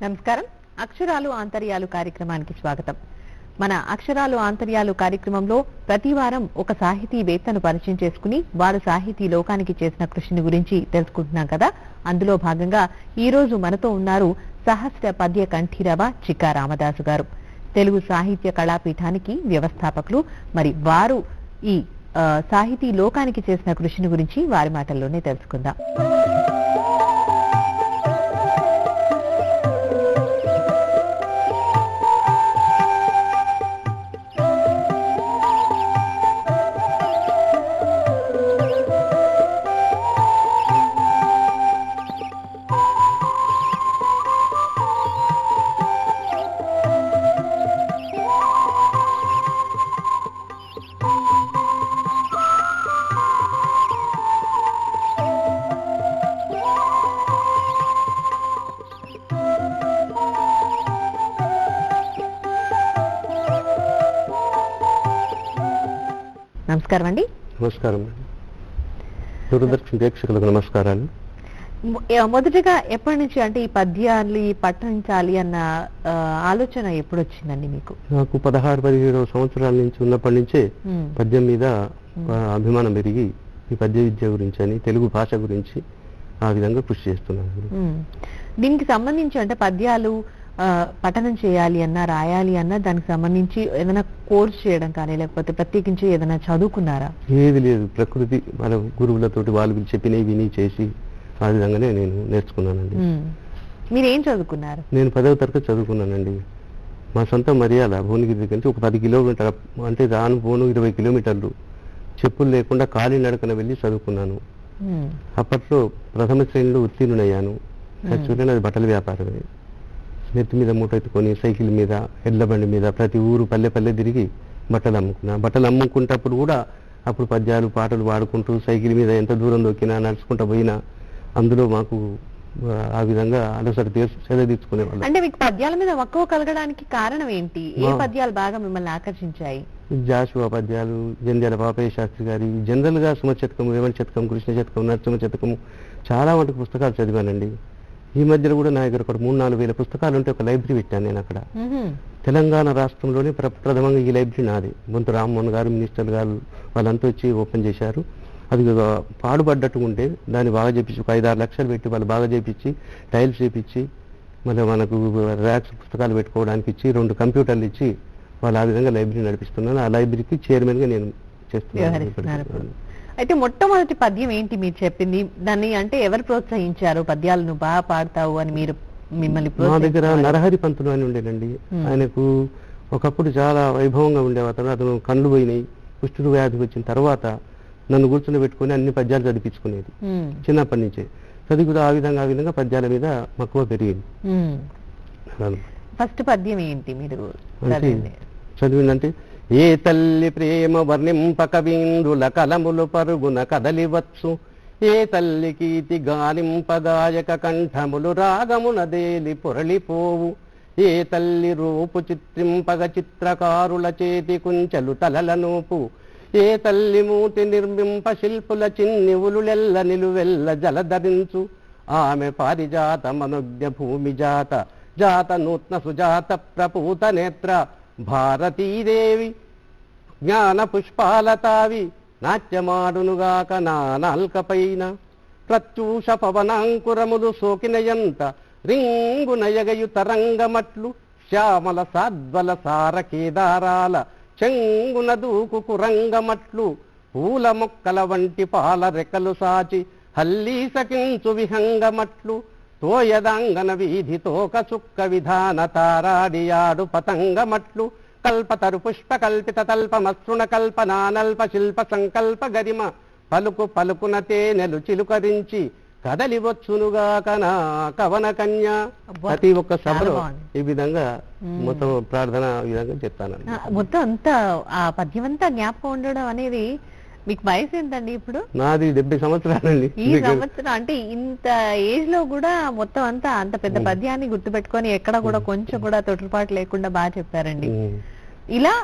నమస్కారం. అక్షరాలు ఆంతర్యాలు కార్యక్రమానికి స్వాగతం. మన అక్షరాలు ఆంతర్యాలు కార్యక్రమంలో ప్రతి వారం ఒక సాహితీవేత్తను పరిచయం చేసుకుని వారు సాహితీ లోకానికి చేసిన కృషిని గురించి తెలుసుకుంటున్నాం కదా. అందులో భాగంగా ఈ రోజు మనతో ఉన్నారు సహస్ర పద్య కంఠీరవ చిక్కా రామదాసు గారు. తెలుగు సాహిత్య కళాపీఠానికి వ్యవస్థాపకులు. మరి వారు ఈ సాహితీ లోకానికి చేసిన కృషిని గురించి వారి మాటల్లోనే తెలుసుకుందాం. నమస్కారం అండి. నమస్కారం. దూరదర్శన్ ప్రేక్షకులకు నమస్కారాలు. మొదటిగా ఎప్పటి నుంచి అంటే ఈ పద్యాలు పఠించాలి అన్న ఆలోచన ఎప్పుడు వచ్చిందండి మీకు? నాకు 16-17 సంవత్సరాల నుంచి ఉన్నప్పటి నుంచే పద్యం మీద అభిమానం పెరిగి ఈ పద్య విద్య గురించి అని తెలుగు భాష గురించి ఆ విధంగా కృషి చేస్తున్నాను. దీనికి సంబంధించి అంటే పద్యాలు పఠనం చేయాలి అన్నా రాయాలి అన్నా దానికి సంబంధించి ఏదైనా కోర్స్ చేయడం కానీ లేకపోతే ప్రత్యేకించి ఏదైనా చదువుకున్నారా? ఏది లేదు, ప్రకృతి మన గురువులతోటి వాళ్ళు చెప్పినవి విని చేసి ఆ విధంగానే నేను నేర్చుకున్నానండి. మీరేం చదువుకున్నారు? నేను 10వ తరగతి చదువుకున్నానండి. మా సొంత మర్యాద భువనగిరి దగ్గర నుంచి ఒక 10 కిలోమీటర్ల అంటే రాను పోను 20 కిలోమీటర్లు చెప్పులు లేకుండా ఖాళీ నడకన వెళ్ళి చదువుకున్నాను. అప్పట్లో ప్రథమ శ్రేణిలో ఉత్తీర్ణుడయ్యాను. యాక్చువల్గా అది బట్టల వ్యాపారమే. నెత్తి మీద మూట ఎత్తుకొని సైకిల్ మీద ఎడ్ల బండి మీద ప్రతి ఊరు పల్లె పల్లె తిరిగి బట్టలు అమ్ముకున్నా. బట్టలు అమ్ముకుంటప్పుడు కూడా అప్పుడు పద్యాలు పాటలు పాడుకుంటూ సైకిల్ మీద ఎంత దూరం దొక్కినా నడుచుకుంటూ పోయినా అందులో మాకు ఆ విధంగా అలసట తీర్చుకునేవాళ్ళు. అంటే మీకు పద్యాల మీద మక్కువ కలగడానికి కారణం ఏంటి? ఏ పద్యాలు బాగా మిమ్మల్ని ఆకర్షించాయి? జాషువా పద్యాలు, జంధ్యాల పాపయ్య శాస్త్రి గారి, జనరల్ గా సుమశతకం, వేమన శతకం, కృష్ణ శతకం, నరసింహ శతకము చాలా మటుకు పుస్తకాలు చదివానండి. ఈ మధ్యలో కూడా నా దగ్గర ఒక 3-4 వేల పుస్తకాలు ఉంటే ఒక లైబ్రరీ పెట్టాను నేను అక్కడ. తెలంగాణ రాష్ట్రంలోనే ప్రప్రథమంగా ఈ లైబ్రరీ నాది. బొంతు రామ్మోహన్ గారు, మినిస్టర్ గారు వాళ్ళంతా వచ్చి ఓపెన్ చేశారు. అది పాడుపడ్డట్టు ఉంటే దాన్ని బాగా చేపించి 5-6 లక్షలు పెట్టి వాళ్ళు బాగా చేపించి టైల్స్ చేపించి మళ్ళీ మనకు ర్యాక్స్ పుస్తకాలు పెట్టుకోవడానికి ఇచ్చి 2 కంప్యూటర్లు ఇచ్చి వాళ్ళు ఆ విధంగా లైబ్రరీ నడిపిస్తున్నాను. ఆ లైబ్రరీకి చైర్మన్ గా నేను చేస్తున్నాను. అయితే మొట్టమొదటి పద్యం ఏంటి మీరు చెప్పింది? దాన్ని అంటే ఎవరు ప్రోత్సహించారు? పద్యాలను బాగా పాడతావు అని మీరు మిమ్మల్ని? మా దగ్గర నరహరి పంతులు అని ఉండేనండి. ఆయనకు ఒకప్పుడు చాలా వైభవంగా ఉండేవారు. అతను కళ్ళు పోయినాయి, కుష్ఠుడు వ్యాధి వచ్చిన తర్వాత నన్ను కూర్చుని పెట్టుకుని అన్ని పద్యాలు చదివించుకునేది. చిన్నప్పటి నుంచే చదివి ఆ విధంగా పద్యాల మీద మక్కువ పెరిగింది. ఫస్ట్ పద్యం ఏంటి మీరు చదివిందంటే, ఏ తల్లి ప్రేమ వర్ణింపక విందుల కలములు పరుగున కదలివచ్చు, ఏ తల్లి కీర్తి గానింపగాయక కంఠములు రాగమున దేలి పొరలిపోవు, ఏ తల్లి రూపు చిత్రింపగ చిత్రకారుల చేతి కుంచెలు తలలనూపు, ఏ తల్లి మూతి నిర్మింప శిల్పుల చిన్నివులులెల్ల నిలువెల్ల జలధరించు, ఆమె పారిజాత మనోజ్ఞ భూమి జాత జాత నూత్న సుజాత ప్రపూత నేత్ర భారతీదేవి జ్ఞాన పుష్పాలతావి నాట్యమాడునుగాక నా నాల్కపైన, ప్రత్యూష పవనాంకురములు సోకినయంత రింగునయగయు తరంగమట్లు, శ్యామల సాద్వల సార కేదారాల చెంగున దూకు కురంగమట్లు, పూల మొక్కల వంటి పాల రెక్కలు సాచి హల్లీసకించు విహంగమట్లు, తోయదాంగన వీధి తోక చుక్క విధాన తారాడియాడు పతంగమట్లు, కల్పతరు పుష్ప కల్పిత తల్పమసృణ కల్పనానల్ప శిల్ప సంకల్ప గరిమ, పలుకు పలుకున తేనెలు చిలుకరించి కదలివచ్చునుగాక నా కవన కన్య. ప్రతి ఒక్క సభలో ఈ విధంగా మొత్తం ప్రార్థన ఈ విధంగా చెప్తాను. మొత్తం అంతా ఆ పద్యం అంతా జ్ఞాపకం ఉండడం అనేది. మీకు వయసు ఎంతండి ఇప్పుడు? నాది 70 సంవత్సరాలండి. ఈ సంవత్సరం అంటే ఇంత ఏజ్ లో కూడా మొత్తం అంతా అంత పెద్ద పద్యాన్ని గుర్తుపెట్టుకొని ఎక్కడ కూడా కొంచెం కూడా తొట్టుపాటు లేకుండా బాగా చెప్పారండి. ఇలా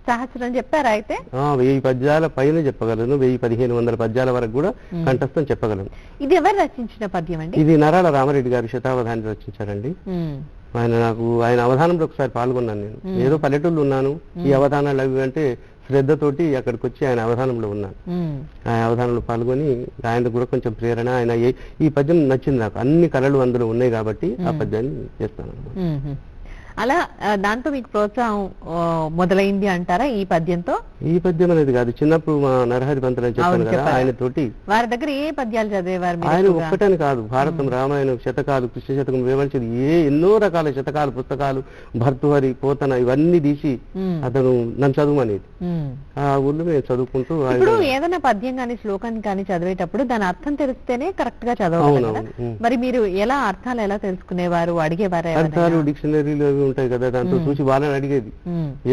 సహస్రం చెప్పారా? అయితే 1000 పద్యాల పైన చెప్పగలను. 1000-1500 పద్యాల వరకు కూడా కంఠస్థం చెప్పగలను. ఇది ఎవరు రచించిన పద్యం అండి? ఇది నరాల రామరెడ్డి గారు శతావధాని రచించారండి. ఆయన అవధానంలో ఒకసారి పాల్గొన్నాను నేను. ఏదో పల్లెటూళ్ళు ఉన్నాను, ఈ అవధానాలు అవి అంటే శ్రద్ధతోటి అక్కడికి వచ్చి ఆయన అవధానంలో ఉన్నాను. ఆయన అవధానంలో పాల్గొని ఆయన కూడా కొంచెం ప్రేరణ, ఆయన ఈ పద్యం నచ్చింది నాకు, అన్ని కళలు అందులో ఉన్నాయి కాబట్టి ఆ పద్యాన్ని చేస్తాను. అలా దాంతో మీకు ప్రోత్సాహం మొదలైంది అంటారా ఈ పద్యంతో? ఈ పద్యం అనేది కాదు, చిన్నప్పుడు మా నరహరి పంతులు అని చెప్పాను కదా, ఆయన తోటి వారి దగ్గర ఏ పద్యాలు చదివేవారు? ఆయన ఒక్కటని కాదు, భారతం, రామాయణం, శతకాలు, కృష్ణ శతకం, వేమనచేది, ఎన్నో రకాల శతకాలు, పుస్తకాలు, భర్తృహరి, పోతన ఇవన్నీ తీసి అతను నన్ను చదువుమనేది. ఆ ఊళ్ళో మేము చదువుకుంటూ. ఇప్పుడు ఏదైనా పద్యం కానీ శ్లోకాన్ని కానీ చదివేటప్పుడు దాని అర్థం తెలిస్తేనే కరెక్ట్ గా చదవాలి. మరి మీరు ఎలా అర్థాలు ఎలా తెలుసుకునేవారు? అడిగేవారు? అర్థాలు డిక్షనరీలో ఉంటాయి కదా, దాంతో చూసి వాళ్ళని అడిగేది.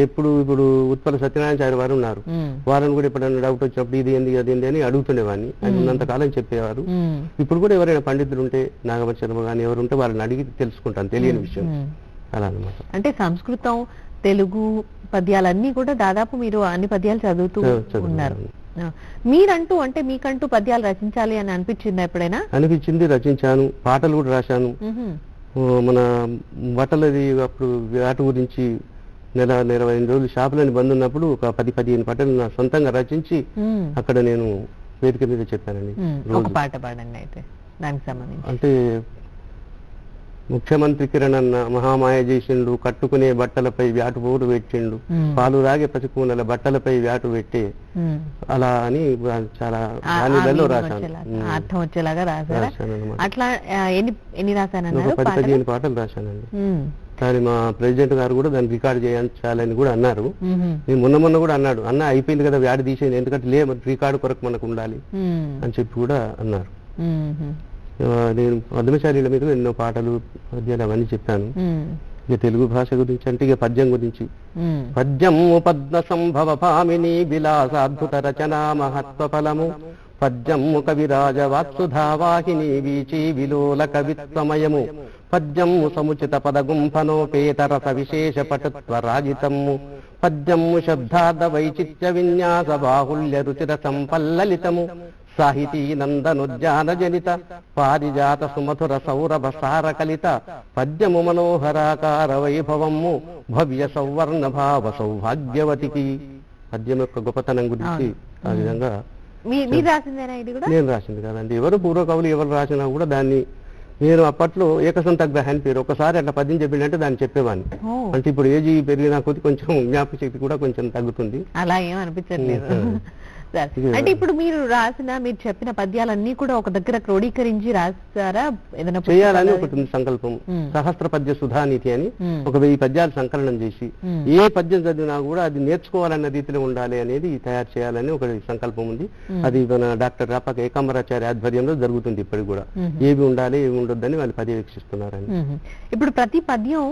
ఇప్పుడు ఉత్పల సత్యనారాయణ వారు ఉన్నారు, వాళ్ళని కూడా ఎప్పుడైనా డౌట్ వచ్చినప్పుడు ఇది ఏంది అది ఏంది అని అడుగుతుండేవాడిని. ఆయన ఉన్నంతకాలం చెప్పేవారు. ఇప్పుడు కూడా ఎవరైనా పండితులు ఉంటే, నాగమణి శర్మ కానీ ఎవరు ఉంటే వాళ్ళని అడిగి తెలుసుకుంటాను తెలియని విషయం. అలా అన్నమాట. అంటే సంస్కృతం, తెలుగు పద్యాలన్నీ కూడా దాదాపు మీరు అన్ని పద్యాలు చదువుతూ ఉన్నారు. మీరంటూ అంటే మీకంటూ పద్యాలు రచించాలి అని అనిపించింది ఎప్పుడైనా? అనిపించింది, రచించాను, పాటలు కూడా రాశాను. మన బట్టలది అప్పుడు వాటి గురించి నెల 20 రోజులు షాపులని బంద్ ఉన్నప్పుడు ఒక 10-15 పాటలు నా సొంతంగా రచించి అక్కడ నేను వేదిక మీద చెప్పానండి. ఒక పాట పాడండి అయితే దానికి సంబంధించి. అంటే ముఖ్యమంత్రి కిరణ్ అన్న మహామాయ చేసిండు, కట్టుకునే బట్టలపై వ్యాటు పోటు పెట్టిండు, పాలు రాగే పసికూనల బట్టలపై వ్యాటు పెట్టే, అలా అని చాలా రాశాను. అర్థం వచ్చేలాగా రాశాను. అట్లా ఎన్ని రాశానన్నారు? 10-15 పాటలు రాశానండి. కానీ మా ప్రెసిడెంట్ గారు కూడా దాన్ని రికార్డ్ చేయించాలని కూడా అన్నారు. నేను మొన్న కూడా అన్నాడు, అన్న అయిపోయింది కదా వ్యాడి తీసేది, ఎందుకంటే రికార్డు కొరకు మనకు ఉండాలి అని చెప్పి కూడా అన్నారు. నేను పద్మశాలీల మీద ఎన్నో పాటలు, పద్యాలు అవన్నీ చెప్పాను. ఇక తెలుగు భాష గురించి అంటే ఇక పద్యం గురించి, పద్యము పద్మ సంభవ పామిని విలాసాద్భుత రచనా మహత్వ ఫలము, పద్యము కవిరాజ వాత్సుధావాహిని వీచి విలోల కవిత్వమయము, పద్యము సముచిత పదగుంఫనోపేత రస విశేష పటుత్వ రాజితము, పద్యము శబ్దార్థ వైచిత్య విన్యాస బాహుల్య రుచిర సంపల్లలితము, సాహితీ నందనుద్యాన జనిత పారిజాత సుమధుర సౌరభ సార కలిత, పద్యము మనోహరాకార వైభవము భవ్య సౌవర్ణ భావ సౌభాగ్యవతికి. పద్యం యొక్క గొప్పతనం గురించి ఆ విధంగా నేను రాసింది కాదండి, ఎవరు పూర్వ కవులు ఎవరు రాసినా కూడా దాన్ని నేను అప్పట్లో ఏకసంతగ్రహ అని పేరు, ఒకసారి అట్లా పద్యం చెప్పిందంటే దాన్ని చెప్పేవాడిని. అంటే ఇప్పుడు ఏజీ పెరిగినా కొద్ది కొంచెం జ్ఞాపక శక్తి కూడా కొంచెం తగ్గుతుంది. అలా ఏం అనిపించట్లేదు. అంటే ఇప్పుడు మీరు మీరు చెప్పిన పద్యాలన్నీ కూడా ఒక దగ్గర క్రోడీకరించి రాస్తారా? ఏదైనా చేయాలని ఒకటి సంకల్పం. సహస్ర పద్య సుధానీతి అని ఒక 1000 పద్యాలు సంకలనం చేసి ఏ పద్యం చదివినా కూడా అది నేర్చుకోవాలన్న రీతిలో ఉండాలి అనేది తయారు చేయాలని ఒక సంకల్పం ఉంది. అది మన డాక్టర్ రాపాక ఏకాంబరాచార్య ఆధ్వర్యంలో జరుగుతుంది. ఇప్పటికి కూడా ఏవి ఉండాలి ఏవి ఉండొద్దని వాళ్ళు పర్యవేక్షిస్తున్నారని. ఇప్పుడు ప్రతి పద్యం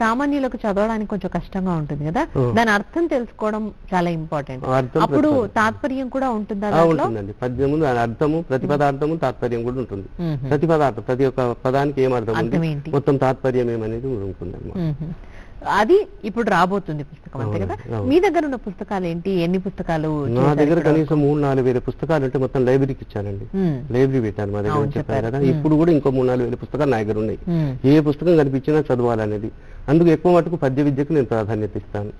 సామాన్యులకు చదవడానికి కొంచెం కష్టంగా ఉంటుంది కదా, దాని అర్థం తెలుసుకోవడం చాలా ఇంపార్టెంట్. అప్పుడు తాత్పర్యం కూడా ఉంటుందా? ఉంటుందండి. పద్యము అర్థము, ప్రతిపదార్థము, తాత్పర్యం కూడా ఉంటుంది. ప్రతిపదార్థం ప్రతి ఒక్క పదానికి ఏం అర్థం ఉంది, మొత్తం తాత్పర్యం ఏమనేది ఉంటుంది అన్నమాట. అది ఇప్పుడు రాబోతుంది పుస్తకం, అంతే కదా? మీ దగ్గర ఉన్న పుస్తకాలు ఏంటి? ఎన్ని పుస్తకాలు? నా దగ్గర కనీసం 3-4 వేల పుస్తకాలు అంటే మొత్తం లైబ్రరీకి ఇచ్చానండి. లైబ్రరీ పెట్టాను మా దగ్గర చెప్పారు కదా. ఇప్పుడు కూడా ఇంకో 3-4 వేల పుస్తకాలు నా దగ్గర ఉన్నాయి. ఏ పుస్తకం కనిపించినా చదవాలనేది. అందుకు ఎక్కువ మటుకు పద్య విద్యకు నేను ప్రాధాన్యత ఇస్తాను.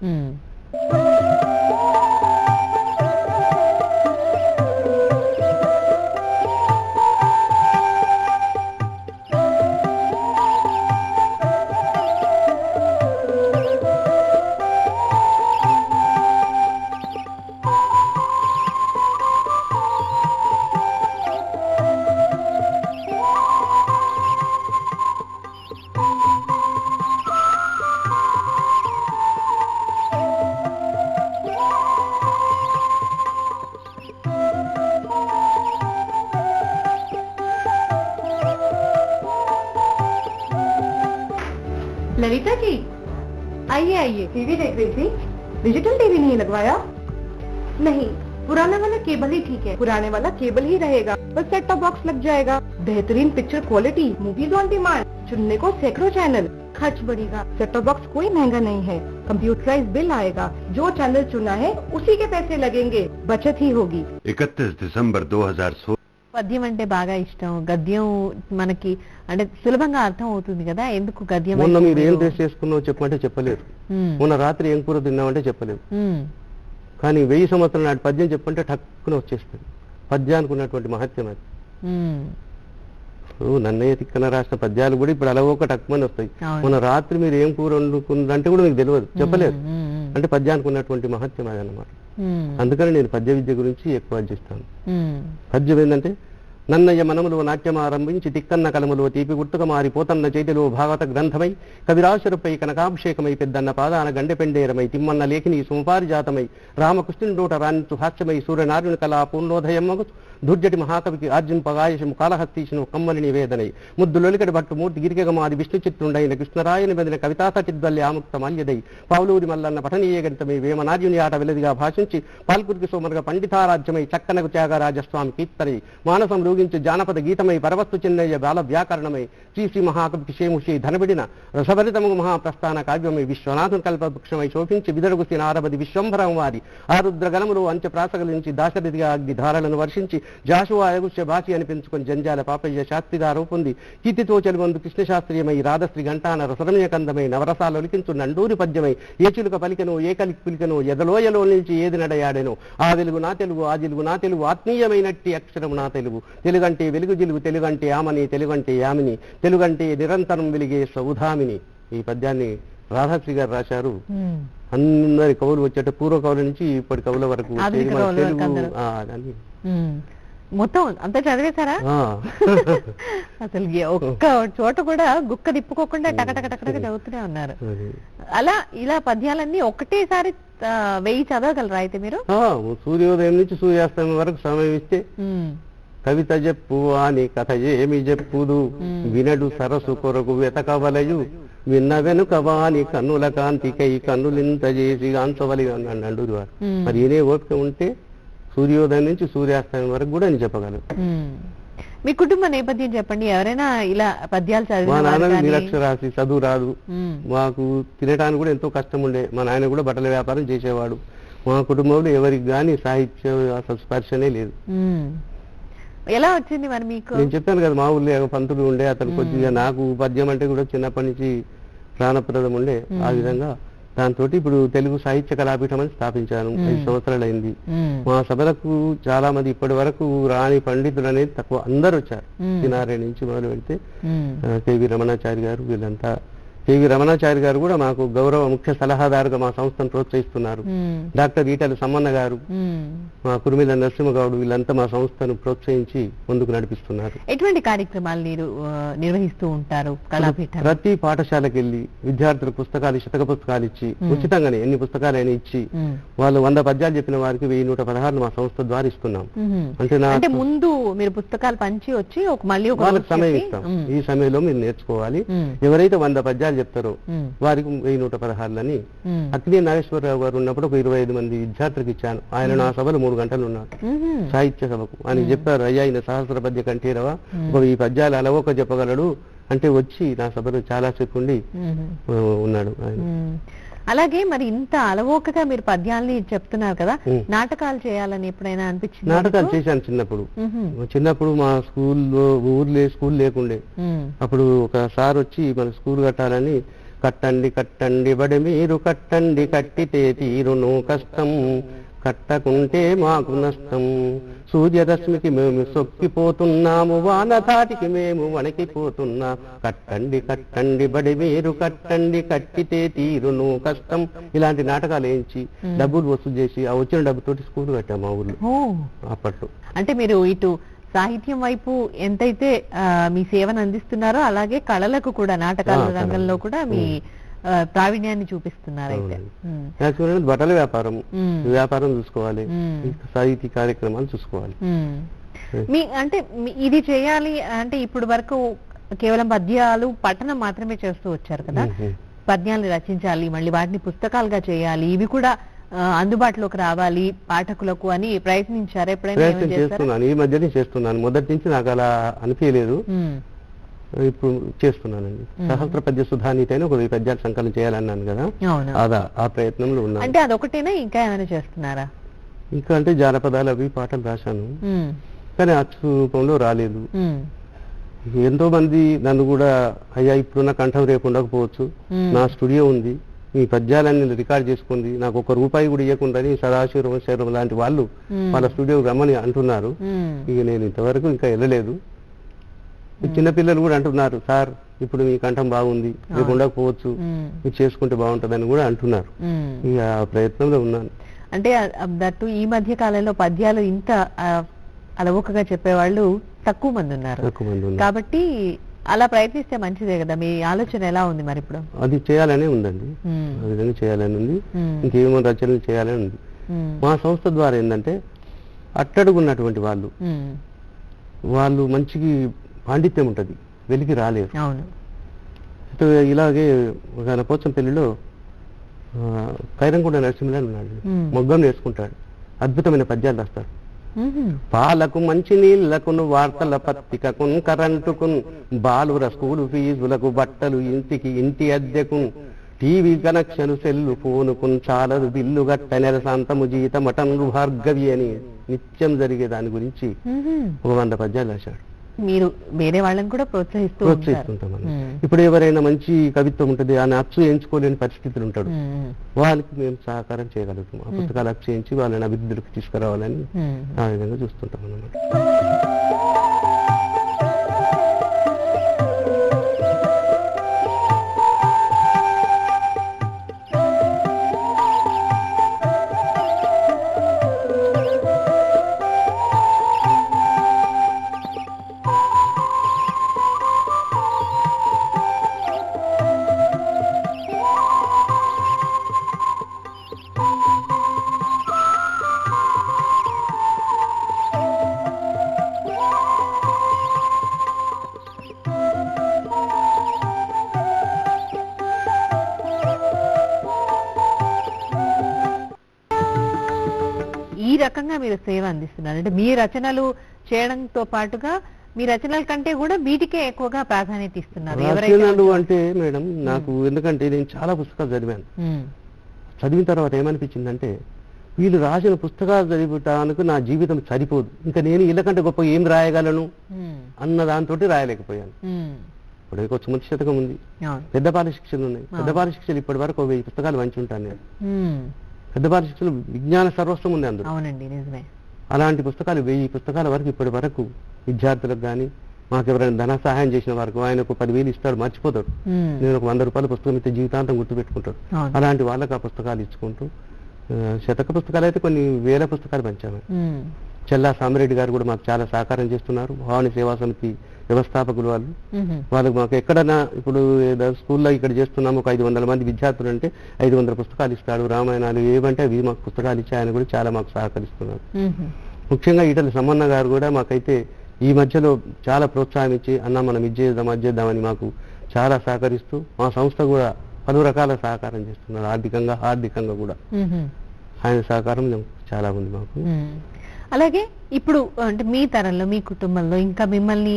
ललिता जी आइए आइए। टीवी देख रही थी? डिजिटल टीवी नहीं लगवाया? नहीं, पुराना वाला केबल ही ठीक है। पुराने वाला केबल ही रहेगा, बस सेट टॉप बॉक्स लग जाएगा। बेहतरीन picture quality, movies on demand, चुनने को सैकड़ों चैनल। खर्च बढ़ेगा, सेट टॉप बॉक्स कोई महंगा नहीं है। कंप्यूटराइज बिल आएगा, जो चैनल चुना है उसी के पैसे लगेंगे, बचत ही होगी। 31 दिसंबर 2016। పద్యం అంటే బాగా ఇష్టం, గద్యం మనకి అంటే సులభంగా అర్థం అవుతుంది కదా, ఎందుకు గద్యం మొన్న వైపు మీరు ఏం మీరు- డ్రెస్ చేసుకున్నావో చెప్పమంటే చెప్పలేరు, ఉమ్, మొన్న రాత్రి ఏం కూర తిన్నామంటే చెప్పలేరు. ఉమ్, కానీ 1000 సంవత్సరాల నాటి పద్యం చెప్పంటే టక్కున వచ్చేస్తుంది. పద్యానికి ఉన్నటువంటి మహత్యం అది. ఉమ్, నన్నయ్య తిక్కన రాసిన పద్యాలు కూడా ఇప్పుడు అలా ఒక టక్కుమని వస్తాయి. అవును. మొన్న రాత్రి మీరు ఏం కూర వండుకుందంటే కూడా మీకు తెలియదు, చెప్పలేరు. ఉమ్, ఉమ్, అంటే పద్యానికి ఉన్నటువంటి మహత్యం అది అన్నమాట. ఉమ్, అందుకని నేను పద్య విద్య గురించి ఎక్కువ అర్జిస్తాను. ఉమ్, పద్యం ఏంటంటే, నన్నయ్య మనములో నాట్యమారంభించి తిక్కన్న కలములో తీపి గుర్తుక మారిపోతన్న చేతిలో భాగవత గ్రంథమై కవిరాశురపై కనకాభిషేకమై పెద్దన్న పాదాన గండెపెండేరమై తిమ్మన్న లేఖిని సుమపారిజాతమై రామకృష్ణుడోట రాణించు హాస్యమై సూర్యనారాయణ కళా పూర్ణోదయమ్మగు దుర్జటి మహాకవికి ఆర్జుంపగాయశము కాళహస్తీశను కమ్మని నివేదనై ముద్దులొలికడి భట్టు మూర్తి గిరికెగమాది విష్ణు చిత్రుండైన కృష్ణరాయని బదిన కవితా సచిద్వల్లి ఆముక్త మాల్యదై పావులూరి మల్లన్న పఠనీయ గణితమై వేమనార్యుని ఆట వెలదిగా భాషించి పాల్కురికి సోమరుగా పండితారాజ్యమై చక్కనకు త్యాగరాజస్వామి కీర్తనై మానసం రూగించు జానపద గీతమై పరవస్తు చెన్నయ్య బాల వ్యాకరణమై శ్రీ మహాకవికి క్షేముషి ధనబిడిన రసభరితము మహాప్రస్థాన కావ్యమై విశ్వనాథుని కల్పవృక్షమై శోభించి విదరుగుసి నారబది విశ్వంభరం వారి ఆరుద్ర గణములు అంచె ప్రాసగలించి దాశరథిగా అగ్ని ధారలను వర్షించి జాషువా యగుష్య భాషి అనిపించుకొని జంజాల పాపయ్య శాస్త్రిగా రూపొంది కీర్తితో చెలుగొందు కృష్ణశాస్త్రీయమై రాధశ్రీ గంటాన రసరమ్య కందమై నవరసాలు ఒలికించు నండూరి పద్యమై ఏ చిలుక పలికెనో ఏ కలికి పిలికెనో ఎదలోయలో నిలిచి ఏది నడయాడెనో ఆ వెలుగు నా తెలుగు ఆ జిలుగు నా తెలుగు ఆత్మీయమైనట్టి అక్షరము నా తెలుగు తెలుగంటే వెలుగు జిలుగు తెలుగంటే ఆమని తెలుగంటే యామిని తెలుగంటే నిరంతరం వెలిగే సౌధామిని. ఈ పద్యాన్ని రాధాశ్రీ గారు రాశారు. ఉమ్. అందరి కవులు వచ్చేట పూర్వ కవుల నుంచి ఇప్పటి కవుల వరకు వచ్చేది ఆధునిక మన కవుల వరకు తెలుగు. అందరూ. అన్ని. ఉమ్. మొత్తం అంతా చదివేశారా? ఆ. అసలు ఒక్క చోట కూడా గుక్క తిప్పుకోకుండా టకటక టకటక చదువుతూనే ఉన్నారు. అది. అలా ఇలా పద్యాలన్నీ ఒకటేసారి 1000 చదవగలరా అయితే మీరు? సూర్యోదయం నుంచి సూర్యాస్తమయం వరకు సమయం ఇస్తే ఉమ్, కవిత చెప్పు అని కథ ఏమి చెప్పుదు వినడు సరసు కొరకు వెతకవలయు విన్న వెనుక వాని కన్నుల కాంతికై కన్నులింత చేసి ఆంచవలి అన్నాడు వారు. ఉమ్, మరి ఈయనే ఓపిక ఉంటే సూర్యోదయం నుంచి సూర్యాస్తమయం వరకు కూడా నేను చెప్పగలను. ఉమ్. మీ కుటుంబ నేపథ్యం చెప్పండి. ఎవరైనా ఇలా పద్యాలు మా చదివిన వారు నాన్న కానీ? నిరక్షరాస్యత, చదువు రాదు. ఉమ్, మాకు తినడానికి కూడా ఎంతో కష్టం ఉండే. మా నాయన కూడా బట్టల వ్యాపారం చేసేవాడు. మా కుటుంబంలో ఎవరికి కానీ సాహిత్య అసలు స్పర్శనే లేదు. ఉమ్. ఎలా వచ్చింది మరి మీకు? నేను చెప్పాను కదా, మా ఊళ్ళో ఒక పంతులు ఉండే, అతను కొద్దిగా నాకు పద్యం అంటే కూడా చిన్నప్పటి నుంచి ప్రాణప్రదం ఉండే. ఆ విధంగా దాంతో ఇప్పుడు తెలుగు సాహిత్య కళాపీఠం అని స్థాపించాను. 5 సంవత్సరాలు అయింది. ఉమ్, మా సభలకు చాలా మంది ఇప్పటి వరకు రాని పండితులు అనేది తక్కువ, అందరు వచ్చారు. మ్మ్. సినారే నుంచి మొదలు పెడితే ఉమ్, కేవీ రమణాచారి గారు, వీళ్ళంతా. కేవీ రమణాచారి గారు కూడా మాకు గౌరవ ముఖ్య సలహాదారుగా మా సంస్థను ప్రోత్సహిస్తున్నారు. ఉమ్, డాక్టర్ ఈటల సమ్మన్న గారు, ఉమ్. మా కురుమిల నరసింహగౌడు, వీళ్ళంతా మా సంస్థను ప్రోత్సహించి ముందుకు నడిపిస్తున్నారు. ఎటువంటి కార్యక్రమాలు మీరు నిర్వహిస్తూ ఉంటారు కళాపీఠం? ప్రతి పాఠశాలకు వెళ్ళి విద్యార్థులకు పుస్తకాలు, శతక పుస్తకాలు ఇచ్చి ఉచితంగానే ఎన్ని పుస్తకాలైనా ఇచ్చి వాళ్ళు 100 పద్యాలు చెప్పిన వారికి 1116 మా సంస్థ ద్వారా ఇస్తున్నాం. అంటే అంటే ముందు మీరు పుస్తకాలు పంచి వచ్చి మళ్ళీ ఒక వాళ్ళకి రోజు సమయం చెప్పి, ఇస్తాం. ఉమ్, ఈ సమయంలో మీరు నేర్చుకోవాలి. ఉమ్, ఎవరైతే 100 పద్యాలు చెప్తారో ఉమ్, వారికి 1116 ఉమ్, అక్కినే నాగేశ్వరరావు గారు ఉన్నప్పుడు ఒక 25 మంది విద్యార్థులకు ఇచ్చాను. ఆయన నా సభలో 3 గంటలు ఉన్నారు ఉమ్, సాహిత్య సభకు. ఆయన చెప్పారు, అయ్యా ఈయన సహస్ర పద్య కంఠీరవా, ఒక ఈ పద్యాలు అలవోక చెప్పగలడు అంటే వచ్చి నా సభలో చాలా సేపు ఉండి ఉమ్, ఉన్నాడు ఆయన. ఉమ్. అలాగే మరి ఇంత అలవోకగా మీరు పద్యాల్ని చెప్తున్నారు కదా, ఉమ్. నాటకాలు చేయాలని ఎప్పుడైనా అనిపించింది? నాటకాలు చేశాను చిన్నప్పుడు. చిన్నప్పుడు మా స్కూల్లో స్కూల్ లేకుండే. అప్పుడు ఒక సార్ వచ్చి మన స్కూల్ కట్టాలని, కట్టండి కట్టండి బడి మీరు కట్టండి, కట్టితే తీరును కష్టం, కట్టకుంటే మాకు నష్టం, సూర్యరశ్మికి మేము సొక్కిపోతున్నాము, వానధాటికి మేము వణికిపోతున్నాం, కట్టండి కట్టండి బడి మీరు కట్టండి, కట్టితే తీరును కష్టం. ఇలాంటి నాటకాలు వేయించి డబ్బులు వసూలు చేసి ఆ వచ్చిన డబ్బుతోటి స్కూల్ కట్టాం మా ఊళ్ళో అప్పట్లో. అంటే మీరు ఇటు సాహిత్యం వైపు ఎంతైతే మీ సేవను అందిస్తున్నారో అలాగే కళలకు కూడా, నాటకాల రంగంలో కూడా మీ ప్రావీణ్యాన్ని చూపిస్తున్నారు అయితే. యాక్చువల్గా బట్టల వ్యాపారం చూసుకోవాలి, సాహితీ కార్యక్రమాలు చూసుకోవాలి. అంటే ఇది చేయాలి అంటే ఇప్పుడు వరకు కేవలం పద్యాలు పఠనం మాత్రమే చేస్తూ వచ్చారు కదా, పద్యాలను రచించాలి, మళ్ళీ వాటిని పుస్తకాలుగా చేయాలి, ఇవి కూడా అందుబాటులోకి రావాలి పాఠకులకు అని ప్రయత్నించారు ఎప్పుడైనా? ప్రయత్నం చేస్తున్నాను, ఈ మధ్యనే చేస్తున్నాను. మొదటి నుంచి నాకు అలా అనిపించలేదు, ఇప్పుడు చేస్తున్నానండి. సహస్ర పద్య సుధానీతి అయినా ఒక 1000 పద్యాలు సంకలనం చేయాలన్నాను కదా, అదా ఆ ప్రయత్నంలో ఉన్నాను. అంటే అదొకటేనా ఇంకా ఏమైనా చేస్తున్నారా? ఇంకా అంటే జానపదాలు అవి పాటలు రాశాను. కానీ అచ్చు రూపంలో రాలేదు. ఉమ్, ఎంతో మంది నన్ను కూడా అయ్యా ఇప్పుడున్న కంఠం రేపు ఉండకపోవచ్చు, నా స్టూడియో ఉంది, మీ పద్యాలన్నీ రికార్డ్ చేసుకుంది, నాకు ఒక రూపాయి కూడా ఇవ్వకుండాని సదాశివరావు శైరం లాంటి వాళ్ళు వాళ్ళ స్టూడియోకి రమ్మని అంటున్నారు. ఇక నేను ఇంతవరకు ఇంకా వెళ్ళలేదు. ఈ చిన్నపిల్లలు కూడా అంటున్నారు, సార్ ఇప్పుడు మీ కంఠం బాగుంది, రేపు ఉండకపోవచ్చు, మీరు చేసుకుంటే బాగుంటుందని కూడా అంటున్నారు. ఇక ఆ ప్రయత్నంలో ఉన్నాను. అంటే దట్టు ఈ మధ్య కాలంలో పద్యాలు ఇంత అలవోకగా చెప్పేవాళ్ళు తక్కువ మంది ఉన్నారు. ఎక్కువ మంది ఉన్నారు. కాబట్టి అలా ప్రయత్నిస్తే మంచిదే కదా. మీ ఆలోచన ఎలా ఉంది మరి ఇప్పుడు? అది చేయాలనే ఉందండి, ఆ విధంగా చేయాలని ఉంది. ఇంకేమో రచనలు చేయాలని ఉంది. మా సంస్థ ద్వారా ఏంటంటే అట్టడుగున్నటువంటి వాళ్ళు వాళ్ళు మంచికి పాండిత్యం ఉంటుంది, వెలికి రాలేరు. అవును. ఇలాగే ఒక నపోచంపల్లిలో కైరంగూడ నరసింహులు ఉన్నాడు, మొగ్గం నేర్చుకుంటాడు, అద్భుతమైన పద్యాలు రాస్తాడు. పాలకు మంచి నీళ్లకును వార్తల పత్రికకున్ కరెంటుకున్ బాలుర స్కూలు ఫీజులకు బట్టలు ఇంటికి ఇంటి అద్దెకు టీవీ కనెక్షన్ సెల్లు ఫోనుకున్ చాలదు బిల్లు గట్ట నెల శాంతము జీతమటన్లు భార్గవి అని నిత్యం జరిగే దాని గురించి ఒక 100 పద్యాలు రాశాడు. మీరు వేరే వాళ్ళని కూడా ప్రోత్సహిస్తుంటాం. ఇప్పుడు ఎవరైనా మంచి కవిత్వం ఉంటుంది, ఆయన అచ్చు ఎంచుకోలేని పరిస్థితులు ఉంటాడు, వాళ్ళకి మేము సహకారం చేయగలుగుతాం. ఆ పుస్తకాలు అచ్చు చేయించి వాళ్ళని అభివృద్ధిలోకి తీసుకురావాలని ఆ విధంగా చూస్తుంటాం అన్నమాట. ఈ రకంగా మీరు సేవ అందిస్తున్నారు. అంటే మీ రచనలు చేయడంతో పాటుగా మీ రచనల కంటే కూడా వీటికే ఎక్కువగా ప్రాధాన్యత ఇస్తున్నారు. రచనలు అంటే మేడం నాకు ఎందుకంటే నేను చాలా పుస్తకాలు చదివాను. చదివిన తర్వాత ఏమనిపించిందంటే వీళ్ళు రాసిన పుస్తకాలు చదివటానికి నా జీవితం సరిపోదు, ఇంకా నేను వీళ్ళకంటే గొప్ప ఏం రాయగలను అన్న దాంతో రాయలేకపోయాను. ఇప్పుడు ఒక సుమతి శతకం ఉంది, పెద్దపాల శిక్షలు ఉన్నాయి. పెద్దపాల శిక్షలు ఇప్పటి వరకు 1000 పుస్తకాలు వంచి ఉంటాను నేను. పెద్దపాల శిక్షలు విజ్ఞాన సర్వస్వం ఉంది అందులో. అవునండి, నిజమే. అలాంటి పుస్తకాలు 1000 పుస్తకాల వరకు ఇప్పటి వరకు విద్యార్థులకు కానీ మాకు ఎవరైనా ధన సహాయం చేసిన వరకు ఆయన ఒక 10,000 ఇస్తాడు, మర్చిపోతాడు. నేను ఒక 100 రూపాయల పుస్తకం ఇస్తే జీవితాంతం గుర్తుపెట్టుకుంటాడు. అలాంటి వాళ్ళకి ఆ పుస్తకాలు ఇచ్చుకుంటూ శతక పుస్తకాలు అయితే కొన్ని 1000 పుస్తకాలు పంచాము. చెల్లా సామిరెడ్డి గారు కూడా మాకు చాలా సహకారం చేస్తున్నారు. భవాని సేవా సమితి వ్యవస్థాపకులు వాళ్ళకి మాకు ఎక్కడన్నా ఇప్పుడు స్కూల్లో ఇక్కడ చేస్తున్నాము ఒక 500 మంది విద్యార్థులు అంటే 500 పుస్తకాలు ఇస్తాడు. రామాయణాలు ఏవంటే అవి మాకు పుస్తకాలు ఇచ్చి ఆయన కూడా చాలా మాకు సహకరిస్తున్నారు. ముఖ్యంగా ఈటల సమ్మన్న గారు కూడా మాకైతే ఈ మధ్యలో చాలా ప్రోత్సాహం ఇచ్చి అన్న మనం ఇది చేద్దామని మాకు చాలా సహకరిస్తూ మా సంస్థ కూడా పలు రకాల సహకారం చేస్తున్నారు. ఆర్థికంగా కూడా ఆయన సహకారం చాలా ఉంది మాకు. అలాగే ఇప్పుడు అంటే మీ తరంలో మీ కుటుంబంలో ఇంకా మిమ్మల్ని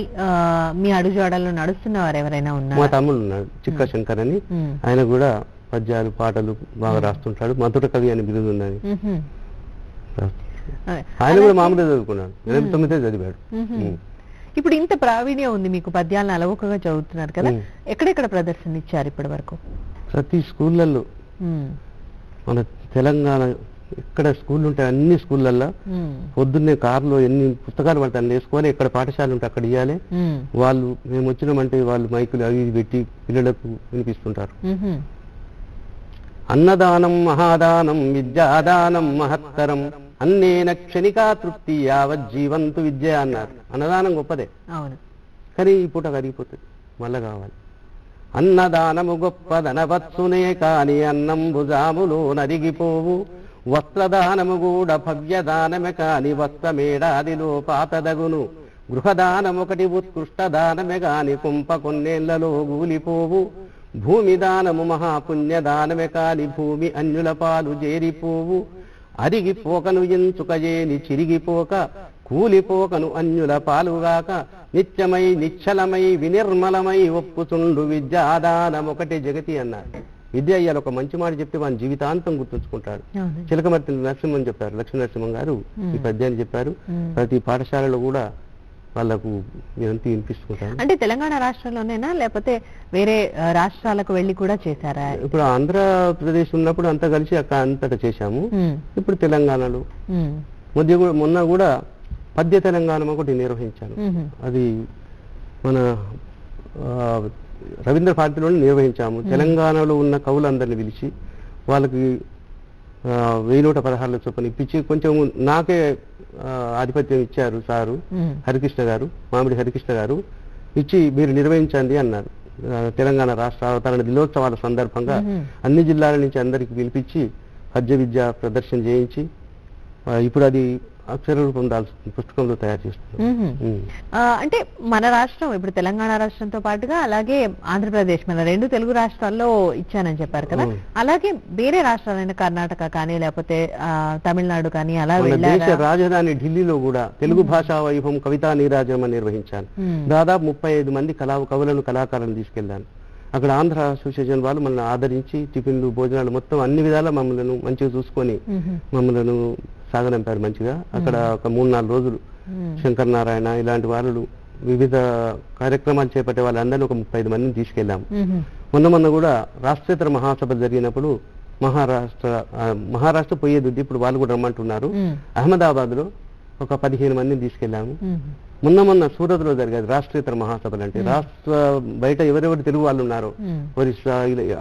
మీ అడుగుజాడల్లో నడుస్తున్న వారు ఎవరైనా ఉన్నారు? మా తమ్ముడు ఉన్నాడు చిక్క శంకర్ అని, ఆయన కూడా పద్యాలు పాటలు బాగా రాస్తుంటాడు. మధుర కవి అని బిరుదు ఉన్నది. ఆయన కూడా మామూలుగా చదువుకున్నాడు, 89 చదివాడు. ఇప్పుడు ఇంత ప్రావీణ్యం ఉంది మీకు, పద్యాలను అలవోకగా చదువుతున్నారు కదా, ఎక్కడెక్కడ ప్రదర్శన ఇచ్చారు ఇప్పటి వరకు? ప్రతి స్కూళ్ళల్లో, మన తెలంగాణ ఎక్కడ స్కూల్ ఉంటాయి అన్ని స్కూళ్ళల్లో పొద్దున్నే కారులో ఎన్ని పుస్తకాలు పడతాను వేసుకొని ఎక్కడ పాఠశాల ఉంటే అక్కడ ఇవ్వాలి. వాళ్ళు మేము వచ్చినామంటే వాళ్ళు మైకులు అవి పెట్టి పిల్లలకు వినిపిస్తుంటారు. అన్నదానం మహాదానం విద్యాదానం మహత్తరం అన్నేన క్షణికా తృప్తి యావజ్జీవంతు విద్య అన్నారు. అన్నదానం గొప్పదే, కానీ ఈ పూట కరిగిపోతుంది, మళ్ళా కావాలి. అన్నదానము గొప్పదనవత్సునే కాని అన్నం భుజాములో నరిగిపోవు, వస్త్రదానము కూడా భవ్యదానమే కాని వస్త్రమేడాదిలో పాతదగును, గృహదానమొకటి ఉత్కృష్ట దానమే కాని కుంప కొన్నేళ్లలో గూలిపోవు, భూమి దానము మహాపుణ్యదానమే కాని భూమి అన్యుల పాలు చేరిపోవు, అరిగిపోకను ఎంచుకజేని చిరిగిపోక కూలిపోకను అన్యుల పాలుగాక, నిత్యమై నిశ్చలమై వినిర్మలమై ఒప్పుచుండు విద్యాదానమొకటి జగతి అన్నారు. విద్య ఇయ్యాలి, ఒక మంచి మాట చెప్తే వాని జీవితాంతం గుర్తుంచుకుంటాడు. అవును. చిలకమర్తి నరసింహన్ చెప్పారు, లక్ష్మీ నరసింహం గారు ఈ పద్యాన్ని చెప్పారు. ప్రతి పాఠశాలలో కూడా వాళ్ళకు ఇదంతా వినిపిస్తుంటారు. అంటే తెలంగాణ రాష్ట్రంలోనేనా లేకపోతే వేరే రాష్ట్రాలకు వెళ్ళి కూడా చేశారా? ఇప్పుడు ఆంధ్రప్రదేశ్ ఉన్నప్పుడు అంతా కలిసి అక్కడ అంతటా చేశాము. ఇప్పుడు తెలంగాణలో మొన్న కూడా పద్య తెలంగాణ ఒకటి నిర్వహించాను. అది మన రవీంద్ర భారతిలోనే నిర్వహించాము. తెలంగాణలో ఉన్న కవులందరినీ పిలిచి వాళ్ళకి 1116 చొప్పున ఇప్పించి కొంచెం నాకే ఆధిపత్యం ఇచ్చారు సారు హరికృష్ణ గారు, మామిడి హరికృష్ణ గారు ఇచ్చి మీరు నిర్వహించండి అన్నారు. తెలంగాణ రాష్ట్ర అవతరణ దినోత్సవాల సందర్భంగా అన్ని జిల్లాల నుంచి అందరికి పిలిపించి పద్య విద్య ప్రదర్శన చేయించి ఇప్పుడు అది అక్షర రూపం దాల్చుతుంది, పుస్తకంలో తయారు చేస్తుంది. అంటే మన రాష్ట్రం ఇప్పుడు తెలంగాణ రాష్ట్రంతో పాటుగా అలాగే ఆంధ్రప్రదేశ్, మన 2 తెలుగు రాష్ట్రాల్లో ఇచ్చానని చెప్పారు కదా, అలాగే వేరే రాష్ట్రాలైన కర్ణాటక కానీ లేకపోతే తమిళనాడు కానీ అలా దేశ రాజధాని ఢిల్లీలో కూడా తెలుగు భాషా వైభవం కవితా నీరాజనం నిర్వహించాను. దాదాపు 35 మంది కవులను కళాకారులను తీసుకెళ్లాను. అక్కడ ఆంధ్ర అసోసియేషన్ వాళ్ళు మనల్ని ఆదరించి టిఫిన్లు భోజనాలు మొత్తం అన్ని విధాలా మమ్మల్ని మంచిగా చూసుకొని మమ్మల్ని సాగనంపారు మంచిగా. అక్కడ ఒక 3-4 రోజులు శంకర్ నారాయణ ఇలాంటి వాళ్ళు వివిధ కార్యక్రమాలు చేపట్టే వాళ్ళందరినీ ఒక 35 మందిని తీసుకెళ్లాము. మొన్న కూడా రాష్ట్రేతర మహాసభ జరిగినప్పుడు మహారాష్ట్ర పోయేది ఇప్పుడు వాళ్ళు కూడా రమ్మంటున్నారు. అహ్మదాబాద్ లో ఒక 15 మందిని తీసుకెళ్లాము. మొన్న సూరత్ లో జరిగేది రాష్ట్రేతర మహాసభలు. అంటే రాష్ట్ర బయట ఎవరెవరు తెలుగు వాళ్ళు ఉన్నారో ఒరిస్సా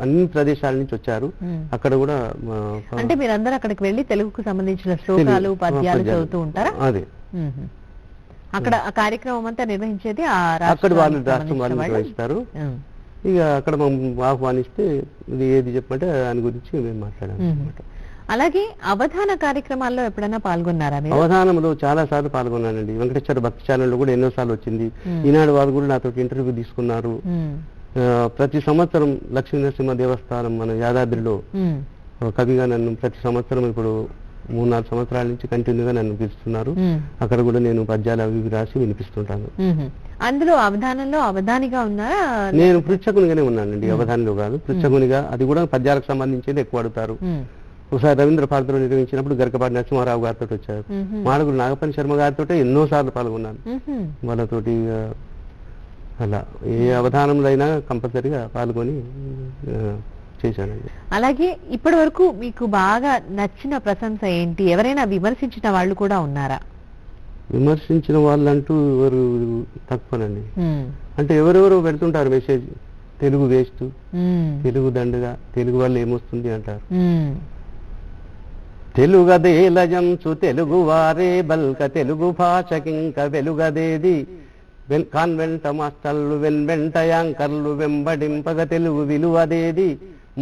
అన్ని ప్రదేశాల నుంచి వచ్చారు. అక్కడ కూడా అంటే మీరందరూ అక్కడికి వెళ్ళి తెలుగుకు సంబంధించిన శ్లోకాలు పద్యాలు చదువుతూ ఉంటారా? అదే అక్కడ ఆ కార్యక్రమం అంతా నిర్వహించేది అక్కడ వాళ్ళు రాష్ట్రం వాళ్ళు నిర్వహిస్తారు. ఇక అక్కడ ఆహ్వానిస్తే ఇది ఏది చెప్పమంటే దాని గురించి మేము మాట్లాడాము. అలాగే అవధాన కార్యక్రమాల్లో ఎప్పుడైనా పాల్గొన్నారా? అవధానంలో చాలా సార్లు పాల్గొన్నానండి. వెంకటేశ్వర భక్తి ఛానల్లో కూడా ఎన్నోసార్లు వచ్చింది. ఈనాడు వారు కూడా నాతో ఇంటర్వ్యూ తీసుకున్నారు. ప్రతి సంవత్సరం లక్ష్మీ నరసింహ దేవస్థానం మన యాదాద్రిలో కవిగా నన్ను ప్రతి సంవత్సరం ఇప్పుడు 3-4 సంవత్సరాల నుంచి కంటిన్యూగా నన్ను పిలుస్తున్నారు. అక్కడ కూడా నేను పద్యాలు అవి రాసి వినిపిస్తుంటాను. అందులో అవధానంలో అవధానిగా ఉన్నారా? నేను పృచ్ఛకునిగానే ఉన్నానండి, అవధానిలో కాదు, పృచ్ఛకునిగా. అది కూడా పద్యాలకు సంబంధించేది ఎక్కువ అడుగుతారు. ఒకసారి రవీంద్ర భారతిలో నిర్వహించినప్పుడు గరికపాటి నరసింహారావు గారితో వచ్చారు. మాడుగురు నాగపని శర్మ గారితో ఎన్నో సార్లు పాల్గొన్నాను. వాళ్ళతోటి అలా ఏ అవధానంలో అయినా కంపల్సరీగా పాల్గొని చేశానండి. అలాగే ఇప్పటి వరకు మీకు బాగా నచ్చిన ప్రశంస ఏంటి? ఎవరైనా విమర్శించిన వాళ్ళు కూడా ఉన్నారా? విమర్శించిన వాళ్ళంటూ ఎవరు తక్కువనండి. అంటే ఎవరెవరు పెడుతుంటారు మెసేజ్, తెలుగు వేస్ట్, తెలుగు దండగా, తెలుగు వల్ల ఏమొస్తుంది అంటారు. తెలుగదేలజంచు తెలుగు వారే బల్క తెలుగు భాషకింక వెలుగదేది కాన్వెంట మాస్టర్లు వెన్వెంట యాంకర్లు వెంబడింపగ తెలుగు విలువదేది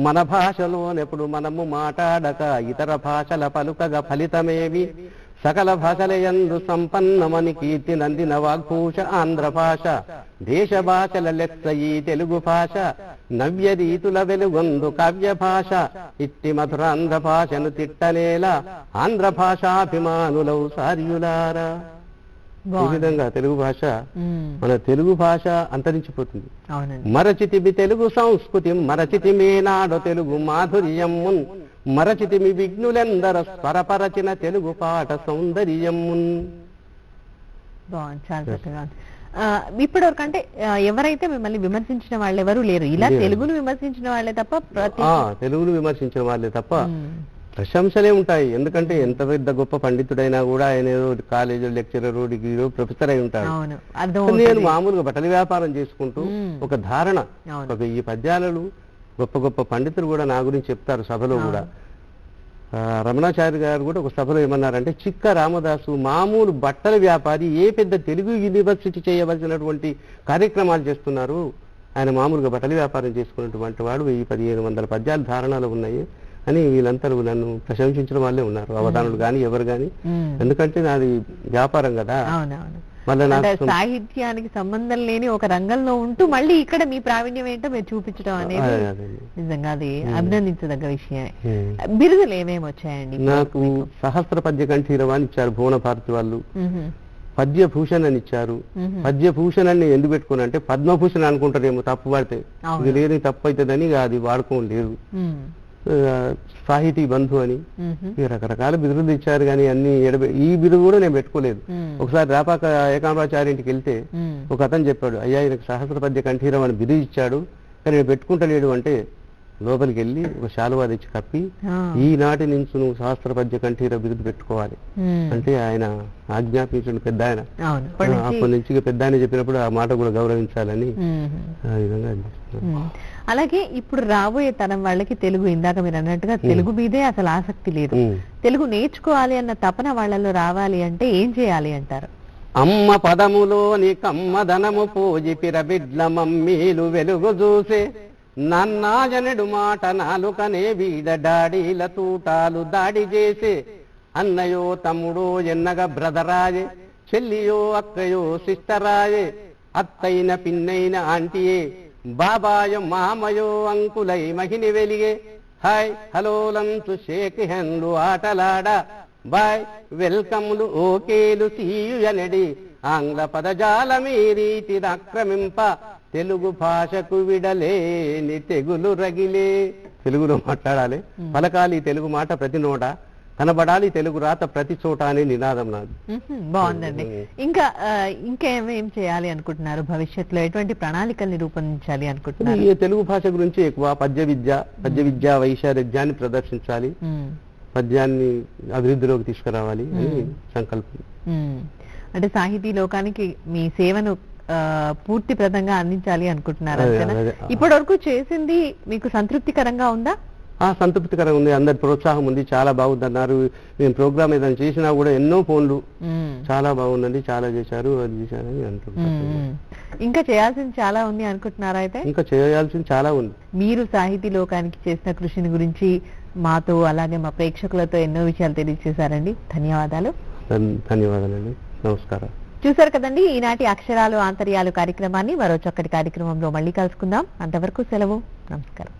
మన భాషలోనెప్పుడు మనము మాట్లాడక ఇతర భాషల పలుకగ ఫలితమేవి సకల భాషలయందు సంపన్నమని కీర్తి నందిన వాగ్భూష ఆంధ్ర భాష దేశ భాషల లెక్క ఈ తెలుగు భాష నవ్య రీతుల వెలుగొందు కావ్య భాష ఇట్టి మధురాంధ్ర భాషను తిట్టనేలా ఆంధ్ర భాషాభిమానులౌ సార్యులారా. ఈ విధంగా తెలుగు భాష, మన తెలుగు భాష అంతరించిపోతుంది. మరచితిమి తెలుగు సంస్కృతి మరచితిమే నాడు తెలుగు మాధుర్యమున్ మరచితిమి విఘ్నులెందర స్వరపరచిన తెలుగు పాట సౌందర్యమున్. ఇప్పటివరకు అంటే ఎవరైతే మిమ్మల్ని విమర్శించిన వాళ్ళు ఎవరు లేరు, ఇలా తెలుగును విమర్శించిన వాళ్ళే తప్ప తెలుగును విమర్శించిన వాళ్ళే తప్ప ప్రశంసలే ఉంటాయి. ఎందుకంటే ఎంత పెద్ద గొప్ప పండితుడైనా కూడా ఆయన ఏదో కాలేజీ లెక్చరర్, డిగ్రీలో ప్రొఫెసర్ అయి ఉంటాడు. నేను మామూలుగా బట్టల వ్యాపారం చేసుకుంటూ ఒక ధారణ, ఈ పద్యాలను గొప్ప గొప్ప పండితులు కూడా నా గురించి చెప్తారు సభలో కూడా. రమణాచారి గారు కూడా ఒక సభలో ఏమన్నారంటే, చిక్క రామదాసు మామూలు బట్టల వ్యాపారి ఏ పెద్ద తెలుగు యూనివర్సిటీ చేయవలసినటువంటి కార్యక్రమాలు చేస్తున్నారు, ఆయన మామూలుగా బట్టల వ్యాపారం చేసుకున్నటువంటి వాడు 1000-1500 పద్యాలు ధారణలు ఉన్నాయి అని వీళ్ళంతా నన్ను ప్రశంసించిన వాళ్ళే ఉన్నారు, అవధానులు కానీ ఎవరు కానీ. ఎందుకంటే నాది వ్యాపారం కదా. సాహిత్యానికి సంబంధం లేని ఒక రంగంలో ఉంటూ మళ్ళీ ఇక్కడ మీ ప్రావీణ్యం ఏంటో మీరు చూపించడం అనేది నిజంగా అది అభినందించదగ్గ విషయమే. బిరుదులు ఏమేమి వచ్చాయండి? నాకు సహస్ర పద్య కంఠీరవ అని ఇచ్చారు భువన భారతి వాళ్ళు. పద్యభూషణ్ అని ఇచ్చారు. పద్యభూషణ్ అని ఎందుకు పెట్టుకున్నా అంటే పద్మభూషణ్ అనుకుంటారేమో తప్పు పడితే, ఇది లేని తప్పు అవుతుందని అది వాడుకోలేదు. సాహితీ బంధు అని రకరకాల బిరుదులు ఇచ్చారు, కానీ అన్ని ఈ బిరుదు కూడా నేను పెట్టుకోలేదు. ఒకసారి రాపాక ఏకాంబరాచార్య ఇంటికి వెళ్తే ఒక అతను చెప్పాడు, అయ్యా ఈయనకు సహస్ర పద్య కంఠీరం అని బిరుదు ఇచ్చాడు, కానీ నేను పెట్టుకుంటలేడు అంటే లోపలికి వెళ్ళి ఒక శాలువా తెచ్చి కప్పి, ఈనాటి నుంచి నువ్వు సహస్ర పద్య కంఠీర బిరుదు పెట్టుకోవాలి అంటే ఆయన ఆజ్ఞాపించండి పెద్ద ఆయన. అప్పటి నుంచి పెద్ద ఆయన చెప్పినప్పుడు ఆ మాట కూడా గౌరవించాలని ఆ విధంగా అనిపిస్తుంది. అలాగే ఇప్పుడు రాబోయే తరం వాళ్ళకి తెలుగు, ఇందాక మీరు అన్నట్టుగా తెలుగు మీదే అసలు ఆసక్తి లేదు, తెలుగు నేర్చుకోవాలి అన్న తపన వాళ్ళలో రావాలి అంటే ఏం చేయాలి అంటారు? అమ్మ పదములోని కమ్మదనము పూజి పిరబిడ్ల మమ్మీలు వెలుగు చూసే, నన్నాజనడు మాట నాలుకనే వీడ డాడీల తూటాలు దాడి చేసే, అన్నయో తమ్ముడో ఎన్నగ బ్రదరాయే, చెల్లియో అక్కయో సిస్టరాయే, అత్తైన పిన్నైన ఆంటీయే, బాబాయో మామయో అంకులై మహిని వెలిగే, హాయ్ హలోలంచు షేక్ హ్యాండ్లు ఆటలాడ, బాయ్ వెల్కమ్లు ఓకేలు సీయు అనడి, ఆంగ్ల పదజాలమీ రీతి ఆక్రమింప, తెలుగు భాషకు విడలేని తెగులు రగిలే. తెలుగులో మాట్లాడాలి, పలకాలి తెలుగు మాట ప్రతి నోట, కనబడాలి తెలుగు రాత ప్రతి చోట అనే నినాదం నాది. బాగుందండి. ఇంకేమేం చేయాలి అనుకుంటున్నారు భవిష్యత్తులో? ఎటువంటి ప్రణాళికల్ని రూపొందించాలి అనుకుంటున్నారు? ఈ తెలుగు భాష గురించి ఎక్కువ పద్య విద్య వైశారథ్యాన్ని ప్రదర్శించాలి, పద్యాన్ని అభివృద్ధిలోకి తీసుకురావాలి అని సంకల్పం. అంటే సాహితీ లోకానికి మీ సేవను పూర్తిప్రదంగా అందించాలి అనుకుంటున్నారు. ఇప్పటి వరకు చేసింది మీకు సంతృప్తికరంగా ఉందా? సంతృప్తికరంగా ఉంది, అందరి ప్రోత్సాహం ఉంది, చాలా బాగుంది అన్నారు. మేము ప్రోగ్రామ్ ఏదైనా చేసినా కూడా ఎన్నో ఫోన్లు, చాలా బాగుందండి, చాలా చేశారు, అది చేశారని అంటున్నారు. ఇంకా చేయాల్సింది చాలా ఉంది అనుకుంటున్నారా? అయితే ఇంకా చేయాల్సింది చాలా ఉంది. మీరు సాహితీ లోకానికి చేసిన కృషిని గురించి మాతో అలాగే మా ప్రేక్షకులతో ఎన్నో విషయాలు తెలియజేశారండి. ధన్యవాదాలు. ధన్యవాదాలండి, నమస్కారం. చూశారు కదండి ఈనాటి అక్షరాలు ఆంతర్యాలు కార్యక్రమాన్ని. మరో చక్కటి కార్యక్రమంలో మళ్ళీ కలుసుకుందాం. అంతవరకు సెలవు, నమస్కారం.